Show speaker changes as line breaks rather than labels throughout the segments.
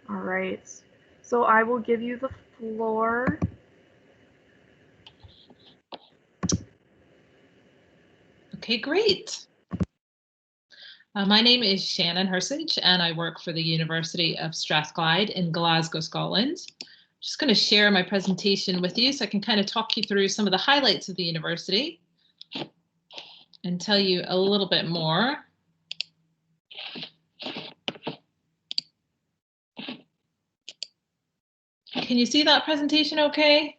All right. So I will give you the floor.
Okay, great. My name is Shannon Hersage, and I work for the University of Strathclyde in Glasgow, Scotland. I'm just going to share my presentation with you so I can kind of talk you through some of the highlights of the university and tell you a little bit more. Can you see that presentation okay?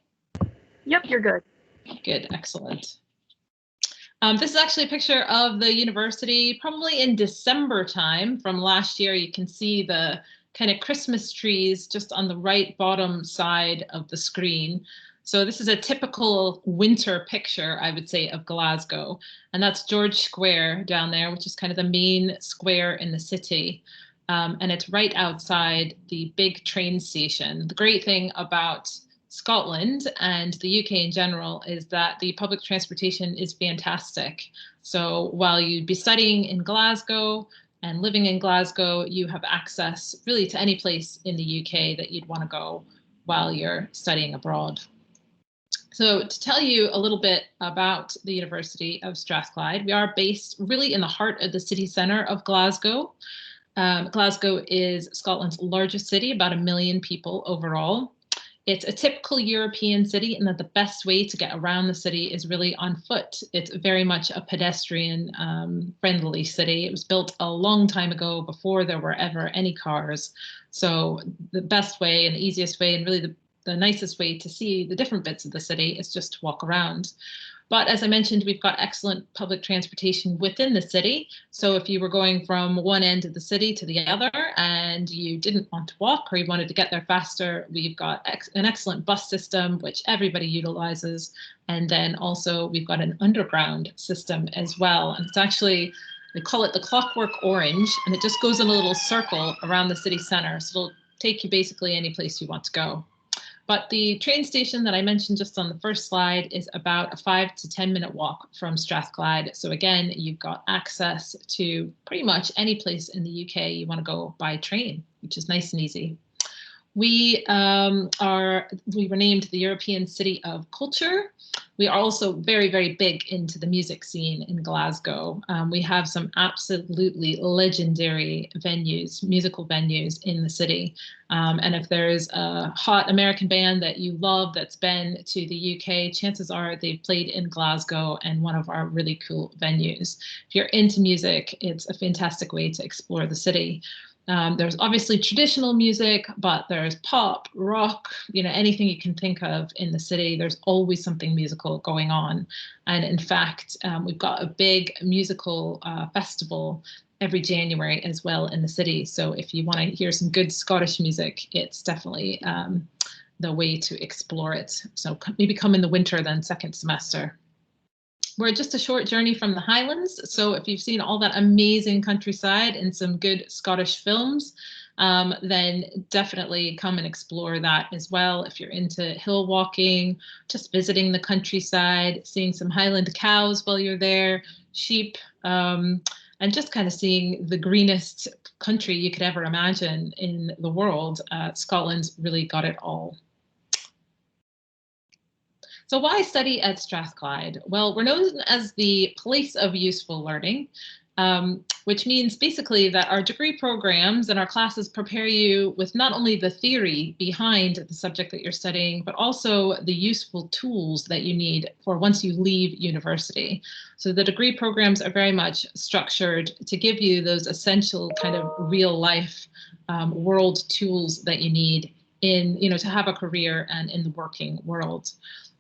Yep, you're good.
Good, excellent. This is actually a picture of the university, probably in December time from last year. You can see the kind of Christmas trees just on the right bottom side of the screen. So this is a typical winter picture, I would say, of Glasgow. And that's George Square down there, which is kind of the main square in the city. And it's right outside the big train station. The great thing about Scotland and the UK in general is that the public transportation is fantastic. So while you'd be studying in Glasgow and living in Glasgow, you have access really to any place in the UK that you'd want to go while you're studying abroad. So to tell you a little bit about the University of Strathclyde, we are based really in the heart of the city centre of Glasgow. Glasgow is Scotland's largest city, about 1 million people overall. It's a typical European city in that the best way to get around the city is really on foot. It's very much a pedestrian friendly city. It was built a long time ago before there were ever any cars. So the best way and the easiest way and really the nicest way to see the different bits of the city is just to walk around. But as I mentioned, we've got excellent public transportation within the city. So if you were going from one end of the city to the other and you didn't want to walk or you wanted to get there faster, we've got an excellent bus system, which everybody utilizes. And then also we've got an underground system as well. And it's actually, they call it the Clockwork Orange, and it just goes in a little circle around the city center. So it'll take you basically any place you want to go. But the train station that I mentioned just on the first slide is about a 5 to 10 minute walk from Strathclyde. So again, you've got access to pretty much any place in the UK you want to go by train, which is nice and easy. We were named the European City of Culture. We are also very, very big into the music scene in Glasgow. We have some absolutely legendary venues, musical venues in the city. And if there's a hot American band that you love that's been to the UK, chances are they've played in Glasgow and one of our really cool venues. If you're into music, it's a fantastic way to explore the city. There's obviously traditional music, but there's pop, rock, anything you can think of in the city. There's always something musical going on. And in fact, we've got a big musical festival every January as well in the city. So if you want to hear some good Scottish music, it's definitely the way to explore it. So maybe come in the winter then, second semester. We're just a short journey from the Highlands. So if you've seen all that amazing countryside and some good Scottish films, then definitely come and explore that as well. If you're into hill walking, just visiting the countryside, seeing some Highland cows while you're there, sheep, and just kind of seeing the greenest country you could ever imagine in the world. Scotland's really got it all. So why study at Strathclyde? Well, we're known as the place of useful learning, which means basically that our degree programs and our classes prepare you with not only the theory behind the subject that you're studying, but also the useful tools that you need for once you leave university. So the degree programs are very much structured to give you those essential kind of real life world tools that you need in, to have a career and in the working world.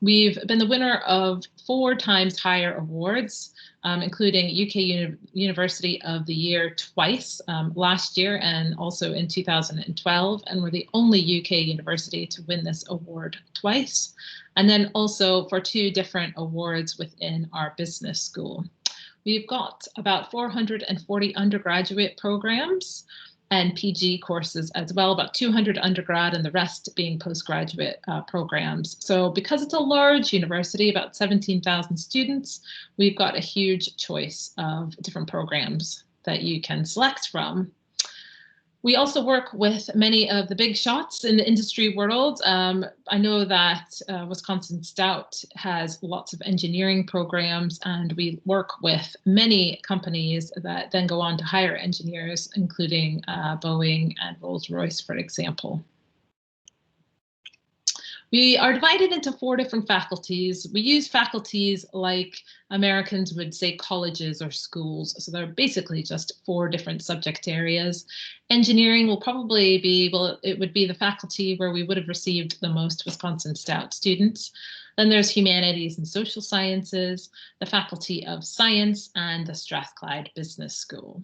We've been the winner of 4 times higher awards, including UK University of the Year twice, last year and also in 2012. And we're the only UK university to win this award twice. And then also for 2 different awards within our business school. We've got about 440 undergraduate programs and PG courses as well, about 200 undergrad and the rest being postgraduate programs. So because it's a large university, about 17,000 students, we've got a huge choice of different programs that you can select from. We also work with many of the big shots in the industry world. I know that Wisconsin-Stout has lots of engineering programs, and we work with many companies that then go on to hire engineers, including Boeing and Rolls-Royce, for example. We are divided into 4 different faculties. We use faculties like Americans would say colleges or schools. So they're basically just 4 different subject areas. Engineering will probably be, well, it would be the faculty where we would have received the most Wisconsin-Stout students. Then there's humanities and social sciences, the Faculty of Science, and the Strathclyde Business School.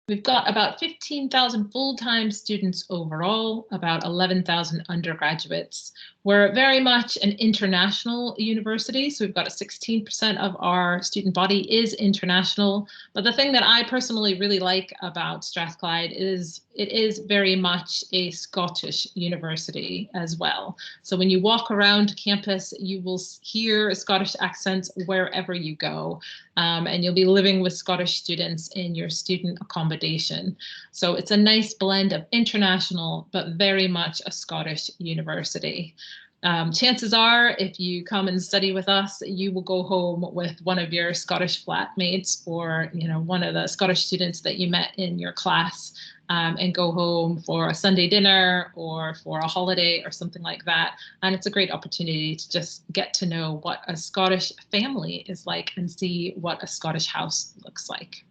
We've got about 15,000 full-time students overall, about 11,000 undergraduates. We're very much an international university, so we've got 16% of our student body is international. But the thing that I personally really like about Strathclyde is it is very much a Scottish university as well. So when you walk around campus, you will hear Scottish accents wherever you go. And you'll be living with Scottish students in your student accommodation. So it's a nice blend of international, but very much a Scottish university. Chances are, if you come and study with us, you will go home with one of your Scottish flatmates, or one of the Scottish students that you met in your class, and go home for a Sunday dinner or for a holiday or something like that. And it's a great opportunity to just get to know what a Scottish family is like and see what a Scottish house looks like.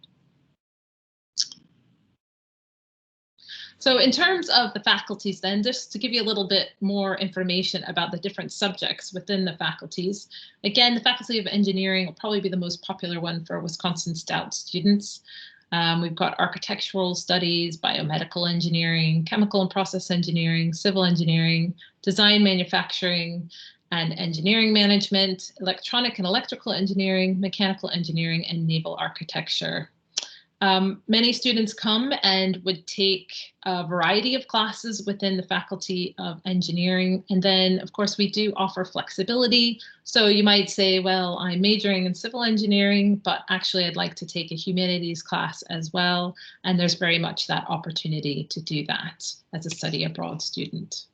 So in terms of the faculties then, just to give you a little bit more information about the different subjects within the faculties. Again, the Faculty of Engineering will probably be the most popular one for Wisconsin-Stout students. We've got architectural studies, biomedical engineering, chemical and process engineering, civil engineering, design, manufacturing, and engineering management, electronic and electrical engineering, mechanical engineering, and naval architecture. Many students come and would take a variety of classes within the Faculty of Engineering. And then, of course, we do offer flexibility. So you might say, well, I'm majoring in civil engineering, but actually I'd like to take a humanities class as well. And there's very much that opportunity to do that as a study abroad student.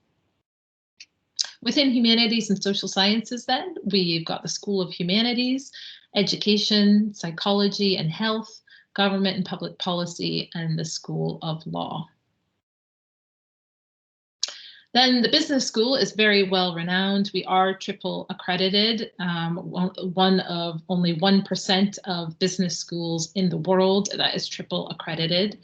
Within humanities and social sciences, then, we've got the School of Humanities, Education, Psychology and Health, Government and Public Policy, and the School of Law. Then the business school is very well renowned. We are triple accredited, one of only 1% of business schools in the world that is triple accredited.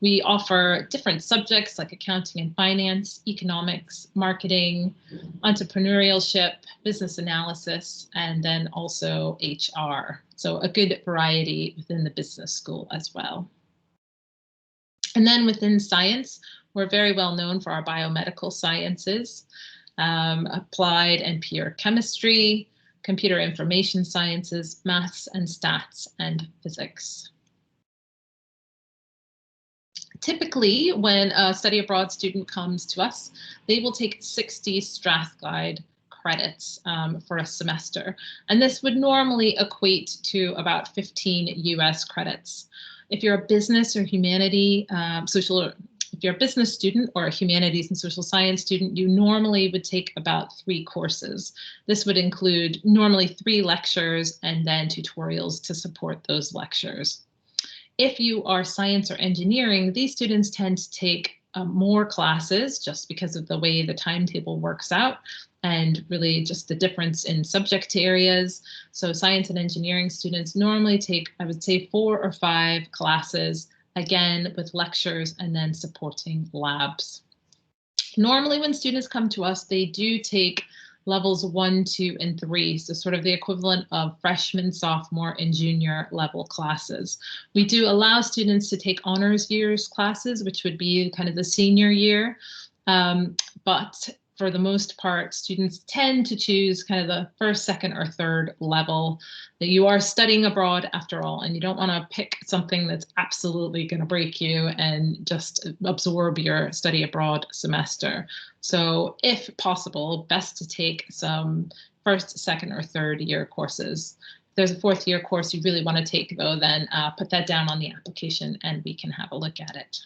We offer different subjects like accounting and finance, economics, marketing, entrepreneurship, business analysis, and then also HR. So a good variety within the business school as well. And then within science, we're very well known for our biomedical sciences, applied and pure chemistry, computer information sciences, maths and stats, and physics. Typically, when a study abroad student comes to us, they will take 60 Strathclyde credits for a semester. And this would normally equate to about 15 US credits. If you're a business or humanity, if you're a business student or a humanities and social science student, you normally would take about 3 courses. This would include normally 3 lectures and then tutorials to support those lectures. If you are science or engineering, these students tend to take more classes just because of the way the timetable works out and really just the difference in subject areas. So science and engineering students normally take, I would say, 4 or 5 classes, again, with lectures and then supporting labs. Normally when students come to us, they do take levels 1, 2, and 3, so sort of the equivalent of freshman, sophomore, and junior level classes. We do allow students to take honors years classes, which would be kind of the senior year, but for the most part, students tend to choose kind of the first, second, or third level. That you are studying abroad after all, and you don't want to pick something that's absolutely going to break you and just absorb your study abroad semester. So if possible, best to take some first, second, or third year courses. If there's a fourth year course you really want to take, though, then put that down on the application and we can have a look at it.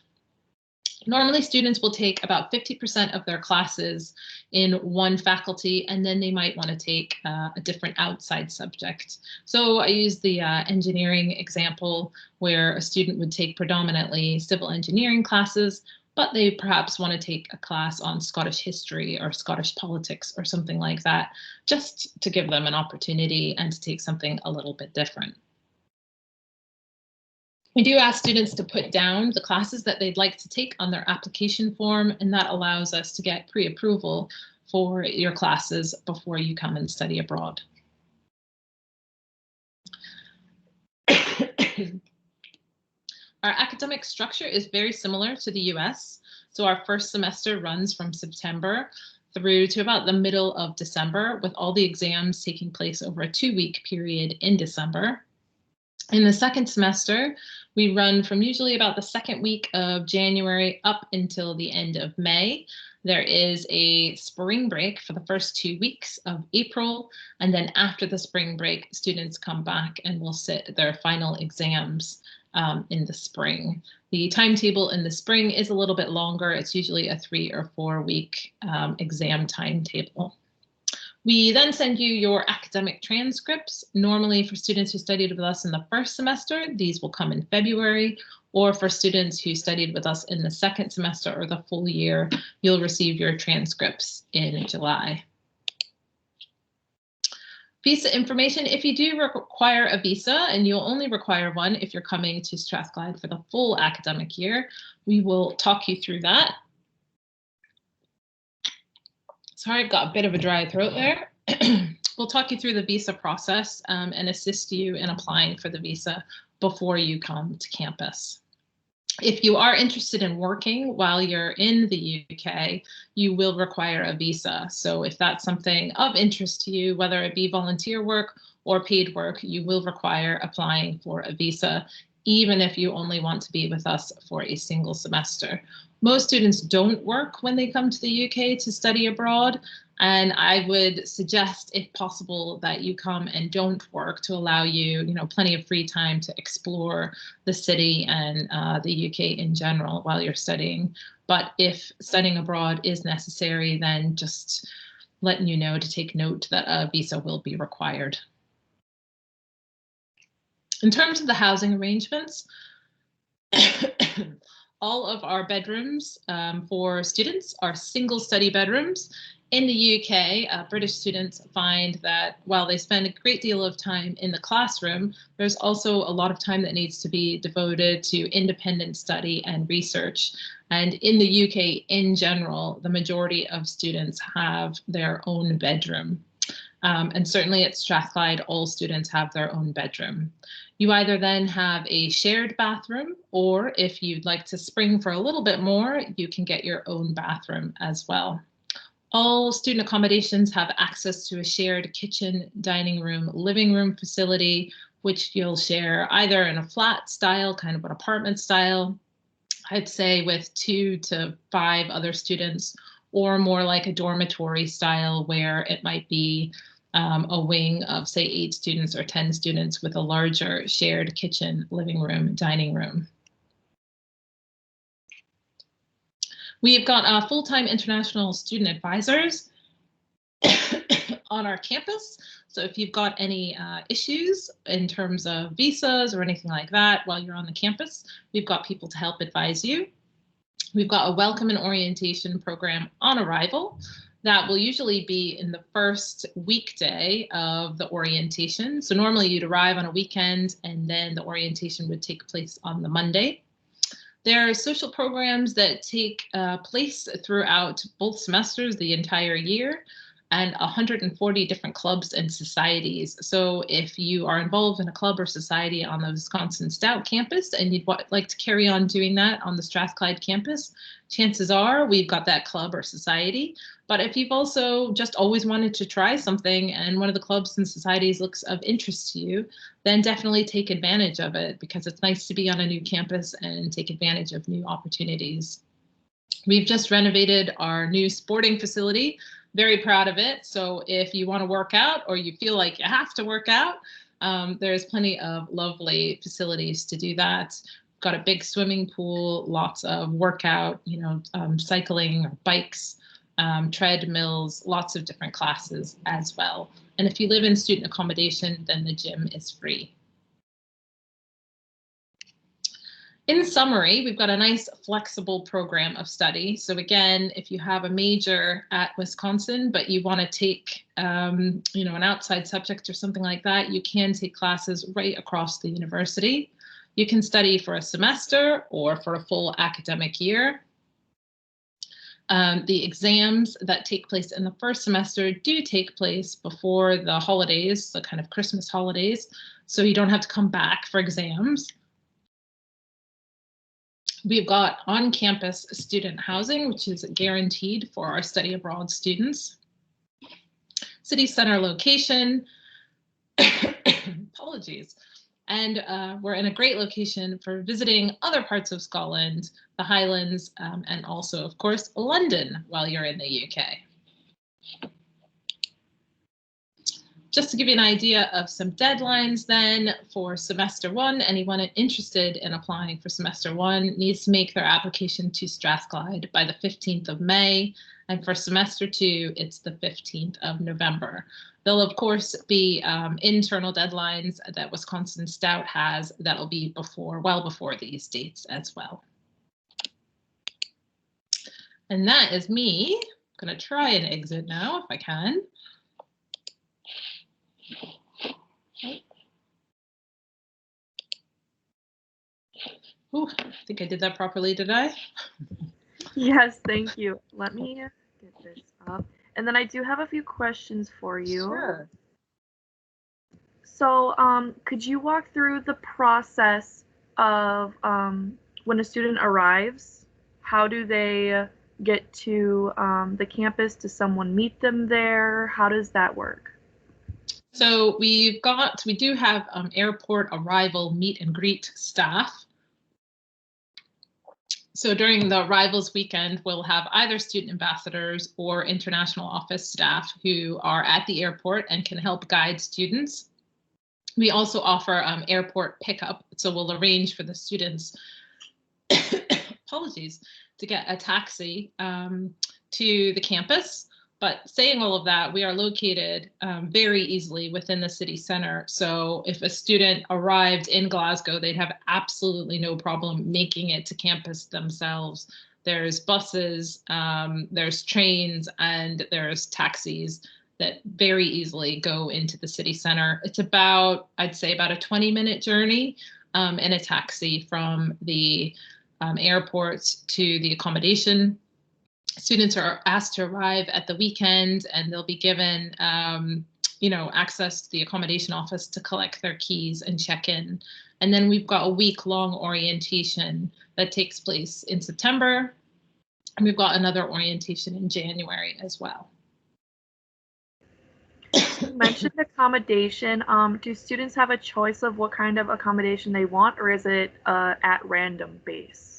Normally, students will take about 50% of their classes in one faculty, and then they might want to take a different outside subject. So I use the engineering example where a student would take predominantly civil engineering classes, but they perhaps want to take a class on Scottish history or Scottish politics or something like that, just to give them an opportunity and to take something a little bit different. We do ask students to put down the classes that they'd like to take on their application form, and that allows us to get pre-approval for your classes before you come and study abroad. Our academic structure is very similar to the US. So our first semester runs from September through to about the middle of December, with all the exams taking place over a 2-week period in December. In the second semester, we run from usually about the second week of January up until the end of May. There is a spring break for the first 2 weeks of April, and then after the spring break, students come back and will sit their final exams in the spring. The timetable in the spring is a little bit longer. It's usually a 3 or 4 week exam timetable. We then send you your academic transcripts. Normally for students who studied with us in the first semester, these will come in February, or for students who studied with us in the second semester or the full year, you'll receive your transcripts in July. Visa information, if you do require a visa, and you'll only require one if you're coming to Strathclyde for the full academic year, we will talk you through that. Sorry, I've got a bit of a dry throat there. We'll talk you through the visa process and assist you in applying for the visa before you come to campus. If you are interested in working while you're in the UK, you will require a visa. So if that's something of interest to you, whether it be volunteer work or paid work, you will require applying for a visa, even if you only want to be with us for a single semester. Most students don't work when they come to the UK to study abroad, and I would suggest, if possible, that you come and don't work to allow you, plenty of free time to explore the city and the UK in general while you're studying. But if studying abroad is necessary, then just letting you know to take note that a visa will be required. In terms of the housing arrangements, all of our bedrooms for students are single study bedrooms. In the UK, British students find that while they spend a great deal of time in the classroom, there's also a lot of time that needs to be devoted to independent study and research. And in the UK in general, the majority of students have their own bedroom. And certainly at Strathclyde, all students have their own bedroom. You either then have a shared bathroom, or if you'd like to spring for a little bit more, you can get your own bathroom as well. All student accommodations have access to a shared kitchen, dining room, living room facility, which you'll share either in a flat style, kind of an apartment style, I'd say with 2 to 5 other students, or more like a dormitory style where it might be a wing of, say, 8 students or 10 students with a larger shared kitchen, living room, dining room. We've got full-time international student advisors on our campus. So if you've got any issues in terms of visas or anything like that while you're on the campus, we've got people to help advise you. We've got a welcome and orientation program on arrival. That will usually be in the first weekday of the orientation. So normally you'd arrive on a weekend and then the orientation would take place on the Monday. There are social programs that take place throughout both semesters, the entire year, and 140 different clubs and societies. So if you are involved in a club or society on the UW-Stout campus and you'd like to carry on doing that on the Strathclyde campus, chances are we've got that club or society. But if you've also just always wanted to try something and one of the clubs and societies looks of interest to you, then definitely take advantage of it, because it's nice to be on a new campus and take advantage of new opportunities. We've just renovated our new sporting facility. very proud of it. So if you want to work out or you feel like you have to work out, there's plenty of lovely facilities to do that. Got a big swimming pool, lots of workout, cycling or bikes, treadmills, lots of different classes as well. And if you live in student accommodation, then the gym is free. In summary, we've got a nice flexible program of study. So again, if you have a major at Wisconsin, but you want to take, an outside subject or something like that, you can take classes right across the university. You can study for a semester or for a full academic year. The exams that take place in the first semester do take place before the holidays, the kind of Christmas holidays, so you don't have to come back for exams. We've got on-campus student housing, which is guaranteed for our study abroad students. City center location, apologies. And we're in a great location for visiting other parts of Scotland, the Highlands, and also, of course, London while you're in the UK. Just to give you an idea of some deadlines then for semester one, anyone interested in applying for semester one needs to make their application to Strathclyde by the 15th of May. And for semester two, it's the 15th of November. There'll of course be internal deadlines that Wisconsin-Stout has that'll be well before these dates as well. And that is me. I'm gonna try and exit now if I can. Ooh, I think I did that properly, did I?
Yes, thank you. Let me get this up. And then I do have a few questions for you.
Sure.
So could you walk through the process of when a student arrives? How do they get to the campus? Does someone meet them there? How does that work?
So we do have airport arrival meet and greet staff. So during the arrivals weekend, we'll have either student ambassadors or international office staff who are at the airport and can help guide students. We also offer airport pickup. So we'll arrange for the students, apologies, to get a taxi to the campus. But saying all of that, we are located very easily within the city center. So if a student arrived in Glasgow, they'd have absolutely no problem making it to campus themselves. There's buses, there's trains, and there's taxis that very easily go into the city center. It's about, I'd say, about a 20-minute journey in a taxi from the airport to the accommodation. Students are asked to arrive at the weekend and they'll be given access to the accommodation office to collect their keys and check in. And then we've got a week-long orientation that takes place in September. And we've got another orientation in January as well.
You mentioned accommodation. Do students have a choice of what kind of accommodation they want, or is it at random base?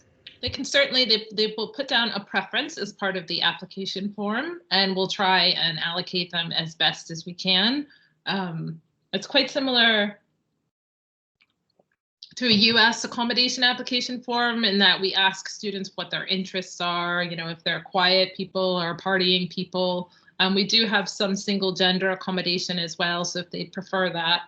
They can certainly, they will put down a preference as part of the application form, and we'll try and allocate them as best as we can. It's quite similar to a US accommodation application form in that we ask students what their interests are, if they're quiet people or partying people. We do have some single gender accommodation as well, so if they prefer that.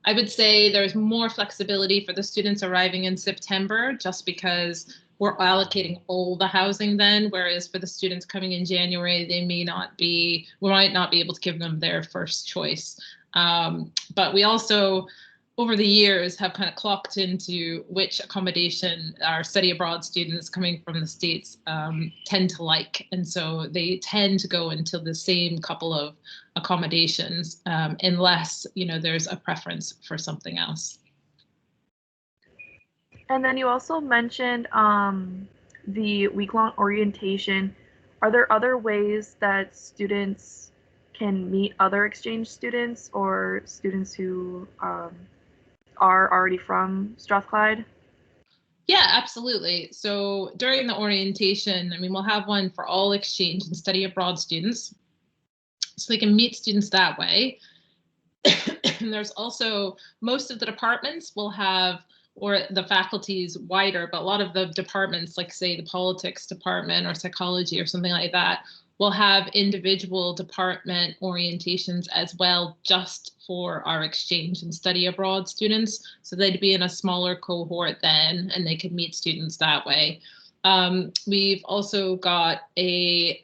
I would say there's more flexibility for the students arriving in September just because we're allocating all the housing then, whereas for the students coming in January, we might not be able to give them their first choice. But we also, over the years, have kind of clocked into which accommodation our study abroad students coming from the States tend to like. And so they tend to go into the same couple of accommodations unless, there's a preference for something else.
And then you also mentioned the week-long orientation. Are there other ways that students can meet other exchange students or students who are already from Strathclyde?
Yeah, absolutely. So during the orientation, I mean, we'll have one for all exchange and study abroad students, so they can meet students that way. And there's also, most of the departments will have, or the faculty's wider, but a lot of the departments, like say the politics department or psychology or something like that, will have individual department orientations as well, just for our exchange and study abroad students. So they'd be in a smaller cohort then, and they could meet students that way. We've also got a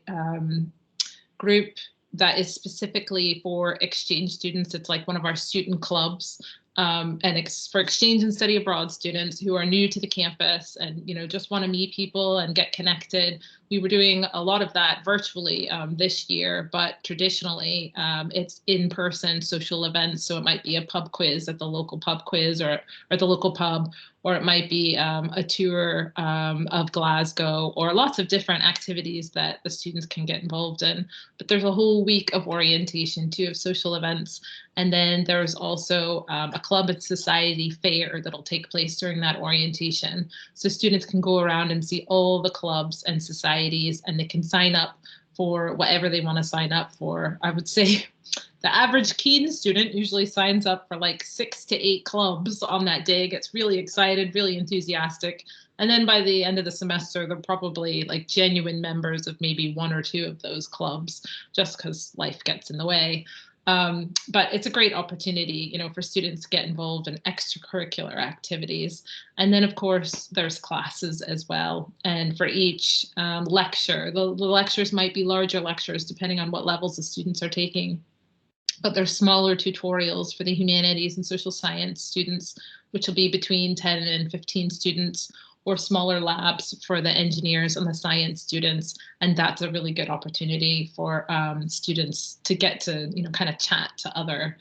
group that is specifically for exchange students. It's like one of our student clubs, and for exchange and study abroad students who are new to the campus and just want to meet people and get connected. We were doing a lot of that virtually this year, but traditionally it's in-person social events. So it might be a pub quiz at the local pub quiz or the local pub, or it might be a tour of Glasgow, or lots of different activities that the students can get involved in. But there's a whole week of orientation too, of social events. And then there's also a club and society fair that'll take place during that orientation. So students can go around and see all the clubs and societies, and they can sign up for whatever they want to sign up for. I would say the average keen student usually signs up for like 6 to 8 clubs on that day, gets really excited, really enthusiastic. And then by the end of the semester, they're probably like genuine members of maybe 1 or 2 of those clubs, just because life gets in the way. But it's a great opportunity, for students to get involved in extracurricular activities. And then, of course, there's classes as well. And for each lecture, the lectures might be larger lectures depending on what levels the students are taking. But there's smaller tutorials for the humanities and social science students, which will be between 10 and 15 students, or smaller labs for the engineers and the science students. And that's a really good opportunity for students to get to, kind of chat to other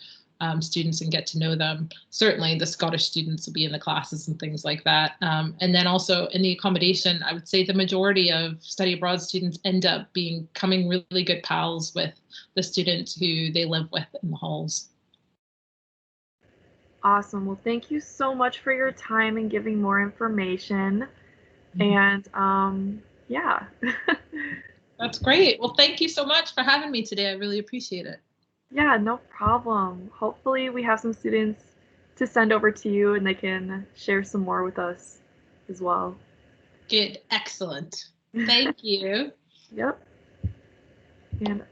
students and get to know them. Certainly the Scottish students will be in the classes and things like that. And then also in the accommodation, I would say the majority of study abroad students end up becoming really good pals with the students who they live with in the halls.
Awesome. Well, thank you so much for your time and giving more information. And yeah.
That's great. Well, thank you so much for having me today. I really appreciate it.
Yeah, no problem. Hopefully we have some students to send over to you and they can share some more with us as well.
Good. Excellent. Thank you.
Yep. And